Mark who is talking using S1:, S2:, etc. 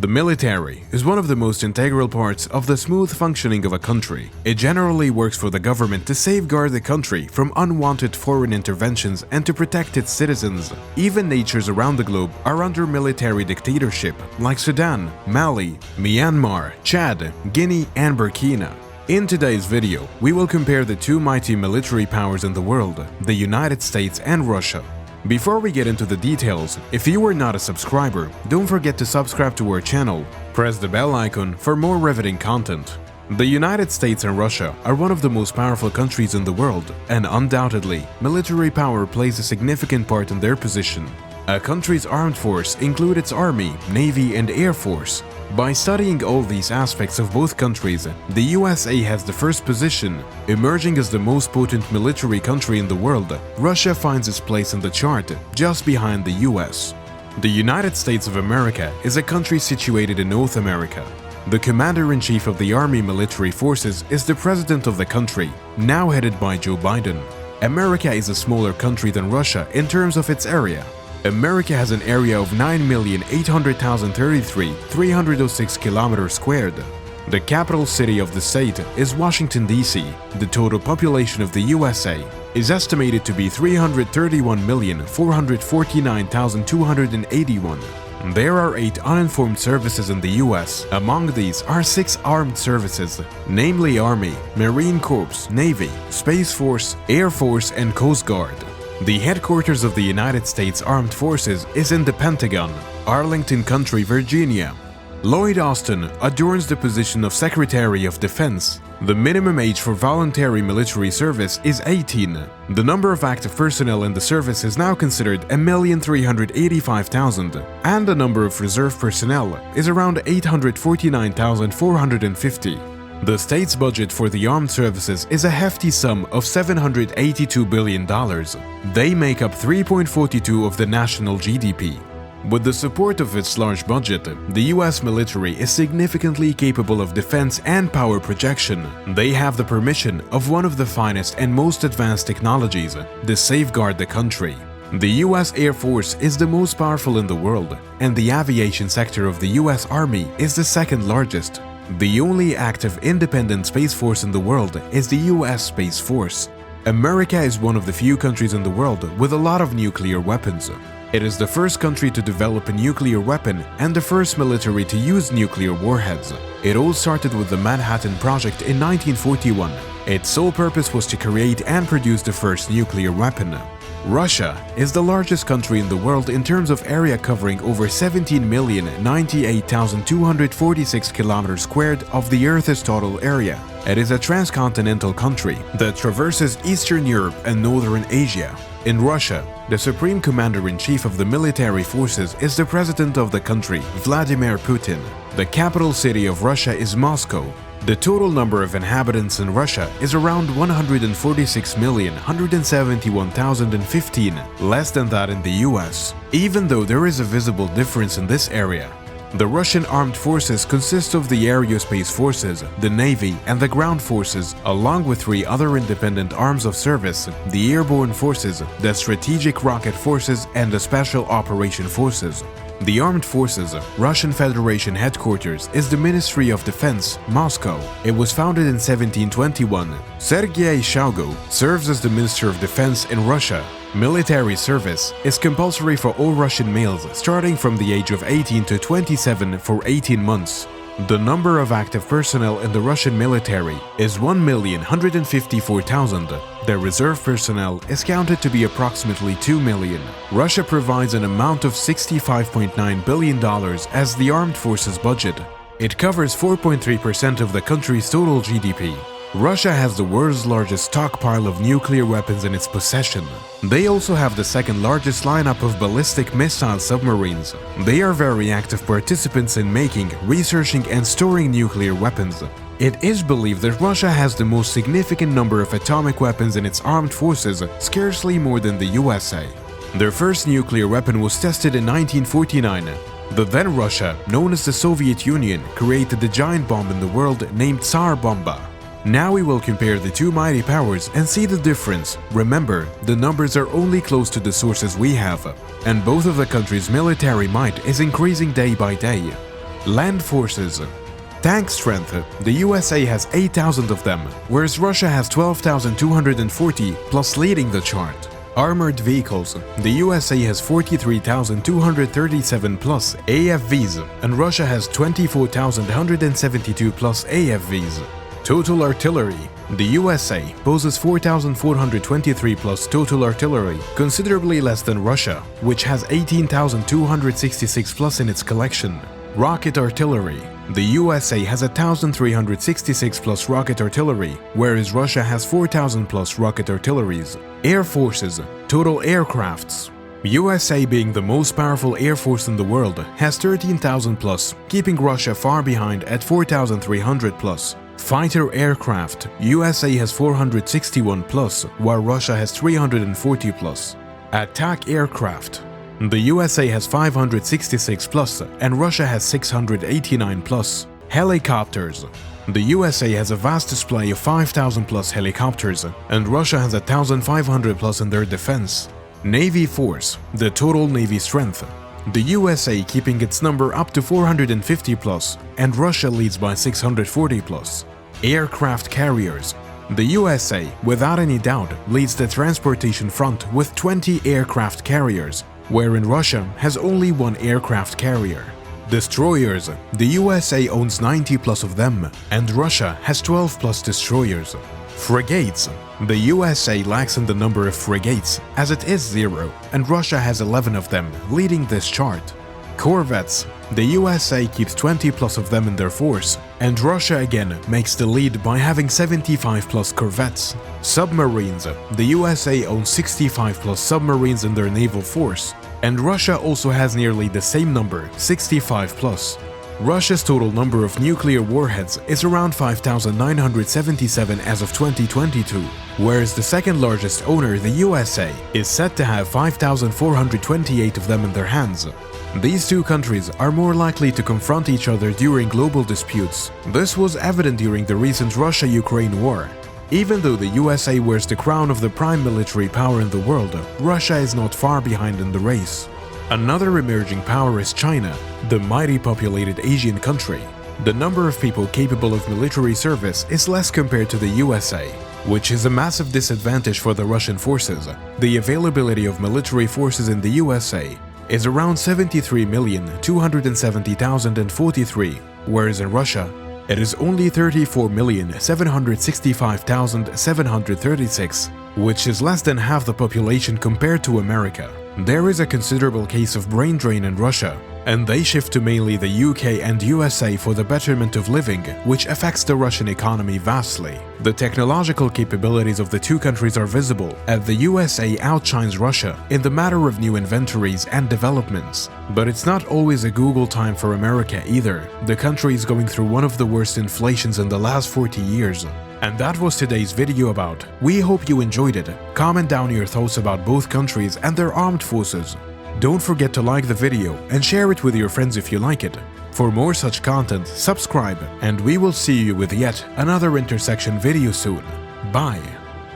S1: The military is one of the most integral parts of the smooth functioning of a country. It generally works for the government to safeguard the country from unwanted foreign interventions and to protect its citizens. Even nations around the globe are under military dictatorship, like Sudan, Mali, Myanmar, Chad, Guinea, and Burkina. In today's video, we will compare the two mighty military powers in the world, the United States and Russia. Before we get into the details, if you are not a subscriber, don't forget to subscribe to our channel. Press the bell icon for more riveting content. The United States and Russia are one of the most powerful countries in the world, and undoubtedly, military power plays a significant part in their position. A country's armed force includes its army, navy, and air force. By studying all these aspects of both countries, the USA has the first position. Emerging as the most potent military country in the world, Russia finds its place in the chart, just behind the US. The United States of America is a country situated in North America. The Commander-in-Chief of the Army Military Forces is the President of the country, now headed by Joe Biden. America is a smaller country than Russia in terms of its area. America has an area of 9,800,033,306 kilometers squared. The capital city of the state is Washington, D.C. The total population of the USA is estimated to be 331,449,281. There are 8 uninformed services in the US. Among these are 6 armed services, namely Army, Marine Corps, Navy, Space Force, Air Force, and Coast Guard. The headquarters of the United States Armed Forces is in the Pentagon, Arlington County, Virginia. Lloyd Austin adorns the position of Secretary of Defense. The minimum age for voluntary military service is 18. The number of active personnel in the service is now considered 1,385,000, and the number of reserve personnel is around 849,450. The state's budget for the armed services is a hefty sum of $782 billion. They make up 3.42% of the national GDP. With the support of its large budget, the US military is significantly capable of defense and power projection. They have the permission of one of the finest and most advanced technologies to safeguard the country. The US Air Force is the most powerful in the world, and the aviation sector of the US Army is the second largest. The only active independent space force in the world is the US Space Force. America is one of the few countries in the world with a lot of nuclear weapons. It is the first country to develop a nuclear weapon and the first military to use nuclear warheads. It all started with the Manhattan Project in 1941. Its sole purpose was to create and produce the first nuclear weapon. Russia is the largest country in the world in terms of area, covering over 17,098,246 kilometers squared of the Earth's total area. It is a transcontinental country that traverses Eastern Europe and Northern Asia. In Russia, the Supreme Commander-in-Chief of the military forces is the President of the country, Vladimir Putin. The capital city of Russia is Moscow. The total number of inhabitants in Russia is around 146,171,015, less than that in the US. Even though there is a visible difference in this area, the Russian armed forces consist of the aerospace forces, the navy, and the ground forces, along with 3 other independent arms of service: the airborne forces, the strategic rocket forces, and the special operation forces. The Armed Forces Russian Federation headquarters is the Ministry of Defense, Moscow. It was founded in 1721. Sergei Shoigu serves as the Minister of Defense in Russia. Military service is compulsory for all Russian males starting from the age of 18 to 27 for 18 months. The number of active personnel in the Russian military is 1,154,000. The reserve personnel is counted to be approximately 2 million. Russia provides an amount of $65.9 billion as the armed forces budget. It covers 4.3% of the country's total GDP. Russia has the world's largest stockpile of nuclear weapons in its possession. They also have the second largest lineup of ballistic missile submarines. They are very active participants in making, researching, and storing nuclear weapons. It is believed that Russia has the most significant number of atomic weapons in its armed forces, scarcely more than the USA. Their first nuclear weapon was tested in 1949. The then Russia, known as the Soviet Union, created the giant bomb in the world named Tsar Bomba. Now we will compare the two mighty powers and see the difference. Remember, the numbers are only close to the sources we have, and both of the countries' military might is increasing day by day. Land forces. Tank strength. The USA has 8,000 of them, whereas Russia has 12,240, plus leading the chart. Armored vehicles. The USA has 43,237 plus AFVs, and Russia has 24,172 plus AFVs. Total artillery. The USA poses 4,423 plus total artillery, considerably less than Russia, which has 18,266 plus in its collection. Rocket artillery. The USA has 1,366 plus rocket artillery, whereas Russia has 4,000 plus rocket artilleries. Air forces. Total aircrafts. USA, being the most powerful air force in the world, has 13,000 plus, keeping Russia far behind at 4,300 plus. Fighter aircraft. USA has 461 plus, while Russia has 340 plus. Attack aircraft. The USA has 566 plus, and Russia has 689 plus. Helicopters. The USA has a vast display of 5,000 plus helicopters, and Russia has 1,500 plus in their defense. Navy force. The total navy strength. The USA keeping its number up to 450 plus, and Russia leads by 640 plus. Aircraft carriers. The USA, without any doubt, leads the transportation front with 20 aircraft carriers, wherein Russia has only one aircraft carrier. Destroyers. The USA owns 90 plus of them, and Russia has 12 plus destroyers. Frigates. The USA lacks in the number of frigates, as it is 0, and Russia has 11 of them, leading this chart. Corvettes. The USA keeps 20 plus of them in their force, and Russia again makes the lead by having 75 plus corvettes. Submarines. The USA owns 65 plus submarines in their naval force, and Russia also has nearly the same number, 65 plus. Russia's total number of nuclear warheads is around 5,977 as of 2022, whereas the second largest owner, the USA, is said to have 5,428 of them in their hands. These two countries are more likely to confront each other during global disputes. This was evident during the recent Russia-Ukraine war. Even though the USA wears the crown of the prime military power in the world, Russia is not far behind in the race. Another emerging power is China, the mighty populated Asian country. The number of people capable of military service is less compared to the USA, which is a massive disadvantage for the Russian forces. The availability of military forces in the USA is around 73,270,043, whereas in Russia, it is only 34,765,736, which is less than half the population compared to America. There is a considerable case of brain drain in Russia, and they shift to mainly the UK and USA for the betterment of living, which affects the Russian economy vastly. The technological capabilities of the two countries are visible, as the USA outshines Russia in the matter of new inventories and developments. But it's not always a Google time for America either. The country is going through one of the worst inflations in the last 40 years. And that was today's video about. We hope you enjoyed it. Comment down your thoughts about both countries and their armed forces. Don't forget to like the video and share it with your friends if you like it. For more such content, subscribe, and we will see you with yet another intersection video soon. Bye.